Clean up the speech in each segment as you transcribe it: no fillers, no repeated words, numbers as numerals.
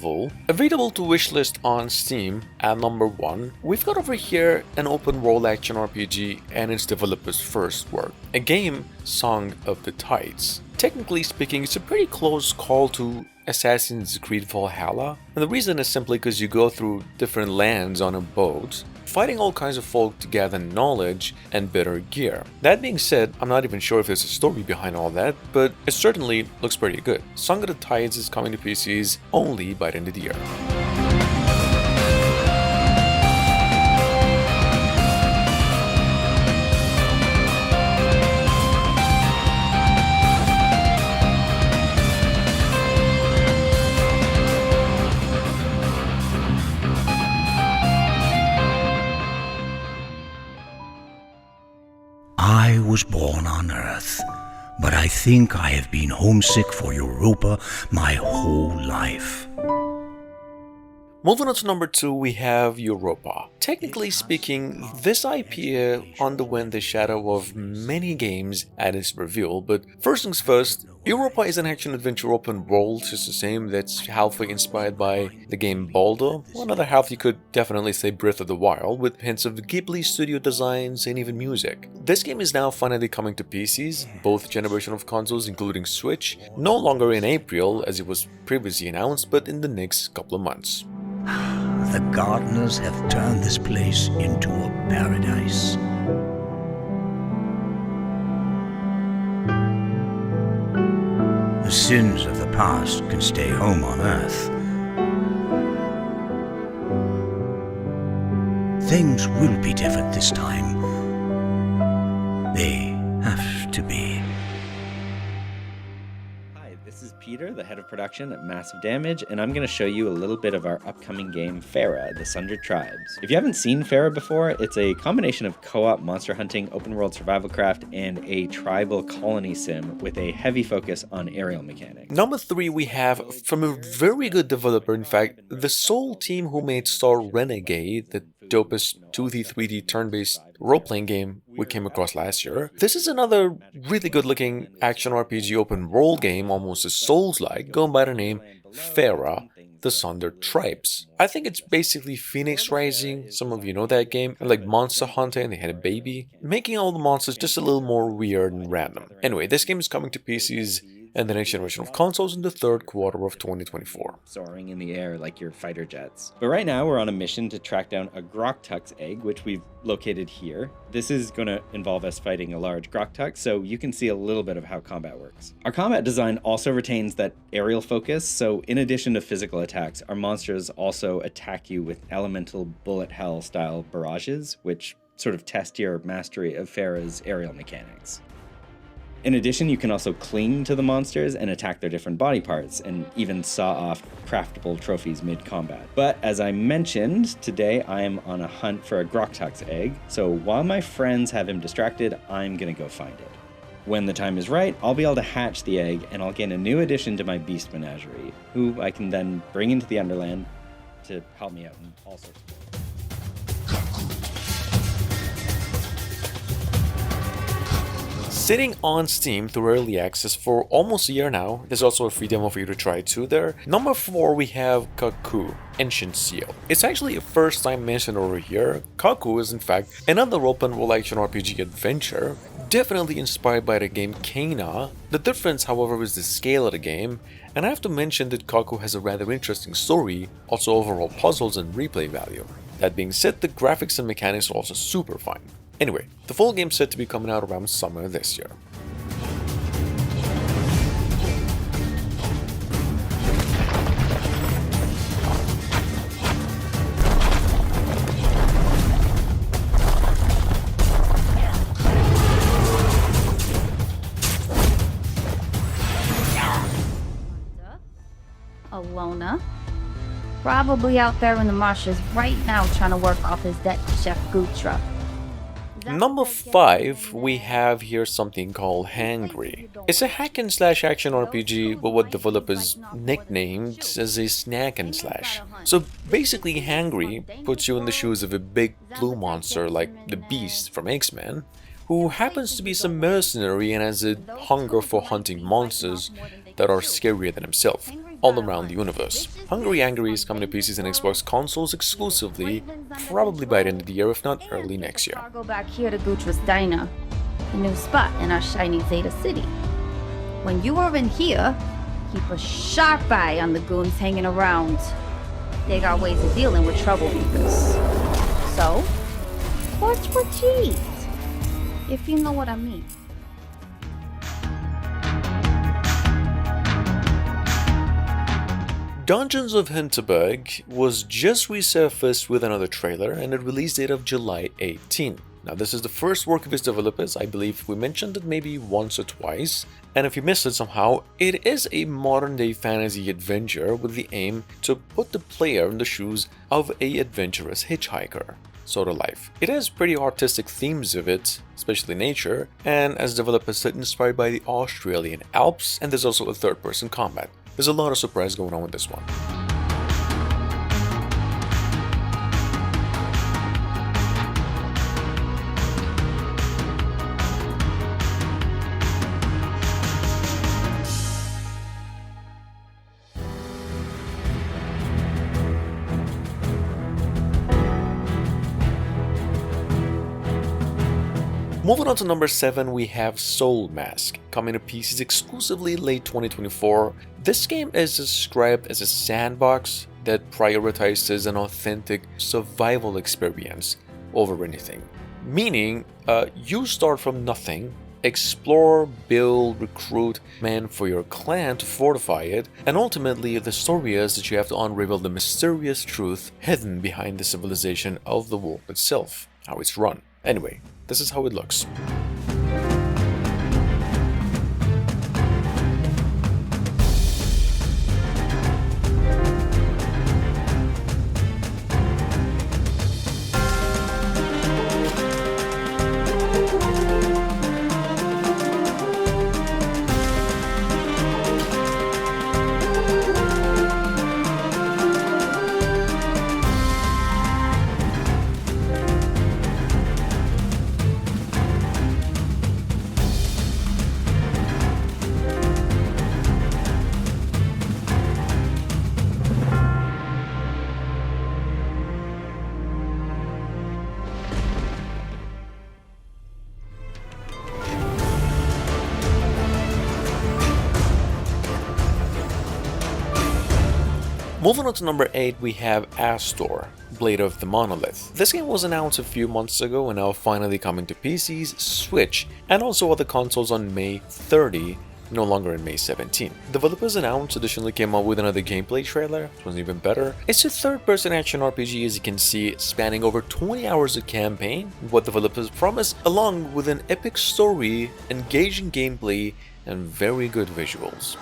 level. Available to wishlist on Steam at number 1, we've got over here an open world action RPG and its developer's first work, a game, Song of the Tides. Technically speaking, it's a pretty close call to Assassin's Creed Valhalla, and the reason is simply because you go through different lands on a boat, fighting all kinds of folk to gather knowledge and better gear. That being said, I'm not even sure if there's a story behind all that, but it certainly looks pretty good. Song of the Tides is coming to PCs only by the end of the year. I was born on Earth, but I think I have been homesick for Europa my whole life. Moving on to number 2, we have Europa. Technically speaking, this IP underwent the shadow of many games at its reveal, but first things first, Europa is an action-adventure open world, just the same, that's halfway inspired by the game Baldur. One other half you could definitely say Breath of the Wild, with hints of Ghibli studio designs and even music. This game is now finally coming to PCs, both generation of consoles including Switch, no longer in April as it was previously announced, but in the next couple of months. The gardeners have turned this place into a paradise. The sins of the past can stay home on Earth. Things will be different this time. They have to be. This is Peter, the head of production at Massive Damage, and I'm going to show you a little bit of our upcoming game, Fera, the Sundered Tribes. If you haven't seen Fera before, it's a combination of co-op monster hunting, open world survival craft, and a tribal colony sim with a heavy focus on aerial mechanics. Number 3 we have from a very good developer, in fact, the sole team who made Star Renegade, the dopest 2D 3D turn-based role-playing game we came across last year. This is another really good-looking action RPG open world game, almost a Souls-like, going by the name Fera, the Sundered Tribes. I think it's basically Phoenix Rising, some of you know that game, and like Monster Hunter and they had a baby, making all the monsters just a little more weird and random. Anyway, this game is coming to PCs and the next generation of consoles in the third quarter of 2024. Soaring in the air like your fighter jets. But right now we're on a mission to track down a Groktuk's egg, which we've located here. This is going to involve us fighting a large Groktuk, so you can see a little bit of how combat works. Our combat design also retains that aerial focus, so in addition to physical attacks, our monsters also attack you with elemental bullet hell style barrages, which sort of test your mastery of Fera's aerial mechanics. In addition, you can also cling to the monsters and attack their different body parts, and even saw off craftable trophies mid-combat. But as I mentioned, today I am on a hunt for a Groktuk's egg, so while my friends have him distracted, I'm gonna go find it. When the time is right, I'll be able to hatch the egg, and I'll gain a new addition to my beast menagerie, who I can then bring into the Underland to help me out in all sorts of ways. Sitting on Steam through early access for almost a year now, there's also a free demo for you to try too there. Number 4 we have Kaku, Ancient Seal. It's actually a first time mentioned over here. Kaku is in fact another open world action RPG adventure, definitely inspired by the game Kena. The difference however is the scale of the game, and I have to mention that Kaku has a rather interesting story, also overall puzzles and replay value. That being said, the graphics and mechanics are also super fun. Anyway, the full game's set to be coming out around summer this year. Alona. Probably out there in the marshes right now trying to work off his debt to Chef Gutra. Number 5, we have here something called Hangry. It's a hack and slash action RPG, but what developers nicknamed as a snack and slash. So basically Hangry puts you in the shoes of a big blue monster like the Beast from X-Men, who happens to be some mercenary and has a hunger for hunting monsters that are scarier than himself. all around the universe. Hangry is coming to PCs and Xbox consoles exclusively, probably by the end of the year, if not early next year. I'll go back here to Gutra's Diner, a new spot in our shiny Zeta City. When you are in here, keep a sharp eye on the goons hanging around. They got ways of dealing with troublemakers. So, watch what you eat, if you know what I mean. Dungeons of Hinterberg was just resurfaced with another trailer and a release date of July 18. Now this is the first work of its developers. I believe we mentioned it maybe once or twice, and if you missed it somehow, it is a modern day fantasy adventure with the aim to put the player in the shoes of a adventurous hitchhiker sort of life. It has pretty artistic themes of it, especially nature, and as developers said, inspired by the Australian Alps, and there's also a third-person combat. There's a lot of surprise going on with this one. Moving on to number 7, we have Soulmask, coming to PCs exclusively late 2024. This game is described as a sandbox that prioritizes an authentic survival experience over anything. Meaning, you start from nothing, explore, build, recruit men for your clan to fortify it, and ultimately the story is that you have to unravel the mysterious truth hidden behind the civilization of the world itself, how it's run. Anyway, this is how it looks. Moving on to number 8, we have Astor, Blade of the Monolith. This game was announced a few months ago and now finally coming to PCs, Switch, and also other consoles on May 30, no longer in May 17. Developers announced additionally came out with another gameplay trailer, which was even better. It's a third-person action RPG, as you can see, spanning over 20 hours of campaign, what developers promise, along with an epic story, engaging gameplay, and very good visuals.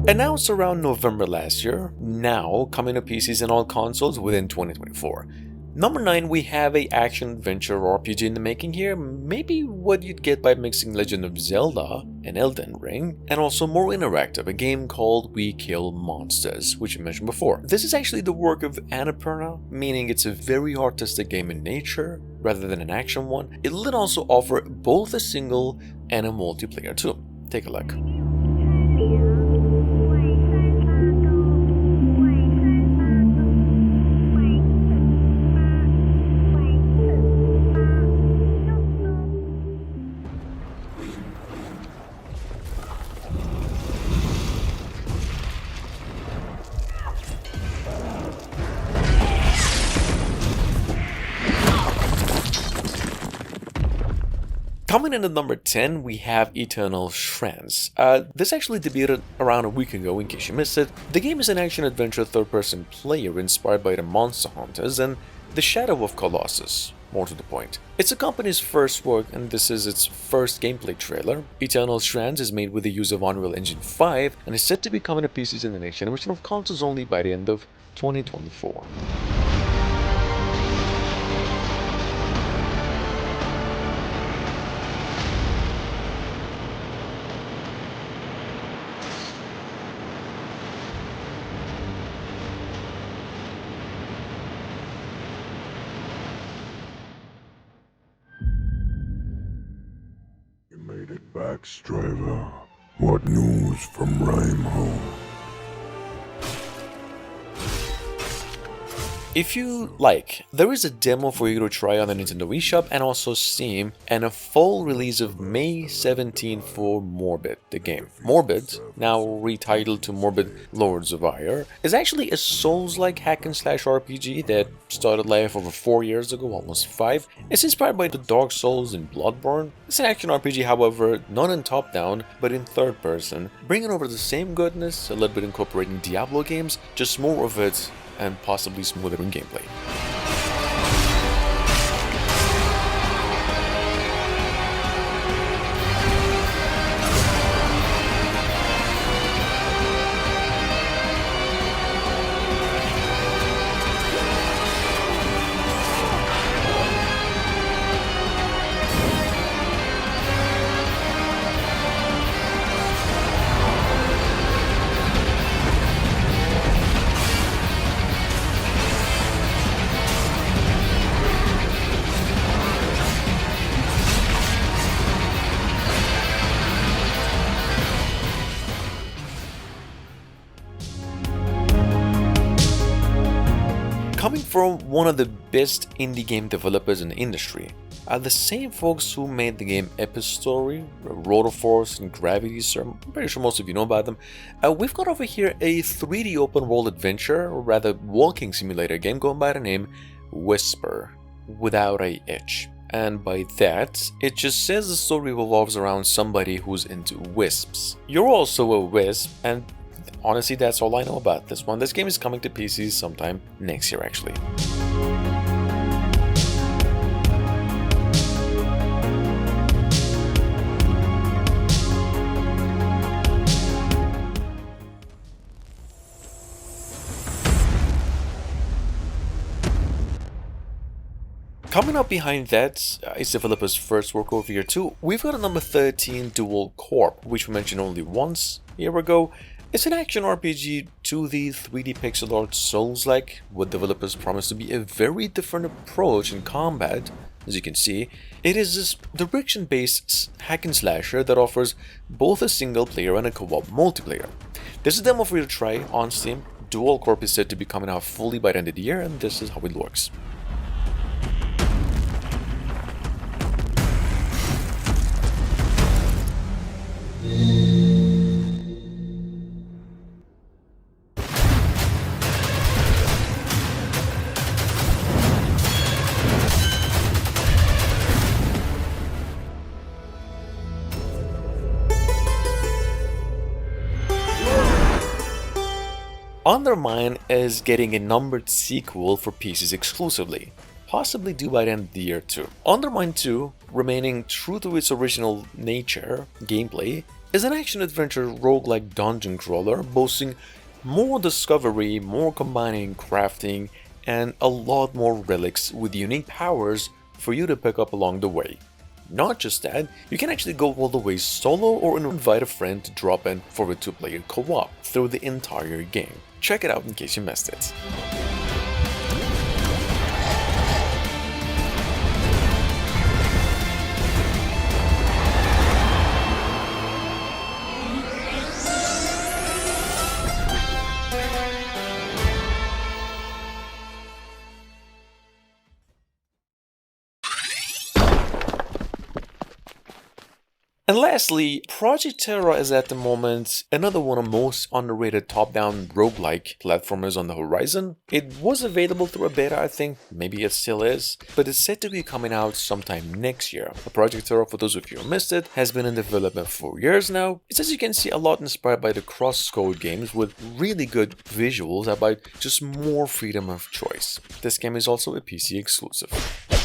Announced around November last year, now coming to PCs and all consoles within 2024. Number 9, we have a action-adventure RPG in the making here, maybe what you'd get by mixing Legend of Zelda and Elden Ring, and also more interactive, a game called We Kill Monsters, which I mentioned before. This is actually the work of Annapurna, meaning it's a very artistic game in nature, rather than an action one. It will also offer both a single and a multiplayer too. Take a look. Coming in at number 10, we have Eternal Strands. This actually debuted around a week ago, in case you missed it. The game is an action-adventure third-person player inspired by the Monster Hunters, and The Shadow of Colossus, more to the point. It's the company's first work and this is its first gameplay trailer. Eternal Strands is made with the use of Unreal Engine 5 and is set to be coming to PCs in the next generation of consoles only by the end of 2024. You made it back, Striver. What news from Rhyme? If you like, there is a demo for you to try on the Nintendo eShop and also Steam, and a full release of May 17 for Morbid, the game. Morbid, now retitled to Morbid Lords of Ire, is actually a Souls-like hack-and-slash RPG that started life over 4 years ago, almost 5. It's inspired by the Dark Souls and Bloodborne. It's an action RPG, however, not in top-down, but in third person, bringing over the same goodness, a little bit incorporating Diablo games, just more of it and possibly smoother in gameplay. Coming from one of the best indie game developers in the industry, are the same folks who made the game Epistory, Rotor Force, and Gravity, so I'm pretty sure most of you know about them. We've got over here a 3D open world adventure, or rather walking simulator game going by the name Wisper, without a itch. And by that, it just says the story revolves around somebody who's into wisps. You're also a wisp, and honestly, that's all I know about this one. This game is coming to PCs sometime next year, actually. Coming up behind that is developer's first work over here too. We've got a number 13 Duel Corp, which we mentioned only once a year ago. It's an action RPG 2D 3D pixel art Souls-like, what developers promise to be a very different approach in combat. As you can see, it is this direction-based hack and slasher that offers both a single player and a co-op multiplayer. There's a demo for you to try on Steam. Duel Corp is said to be coming out fully by the end of the year, and this is how it looks. UnderMine is getting a numbered sequel for PCs exclusively, possibly due by the end of the year too. UnderMine 2, remaining true to its original nature, gameplay, is an action-adventure roguelike dungeon crawler boasting more discovery, more combining crafting, and a lot more relics with unique powers for you to pick up along the way. Not just that, you can actually go all the way solo or invite a friend to drop in for a 2-player co-op through the entire game. Check it out in case you missed it. And lastly, Project Terra is at the moment another one of the most underrated top-down roguelike platformers on the horizon. It was available through a beta, I think, maybe it still is, but it's said to be coming out sometime next year. Project Terra, for those of you who missed it, has been in development for years now. It's, as you can see, a lot inspired by the cross-code games with really good visuals about just more freedom of choice. This game is also a PC exclusive.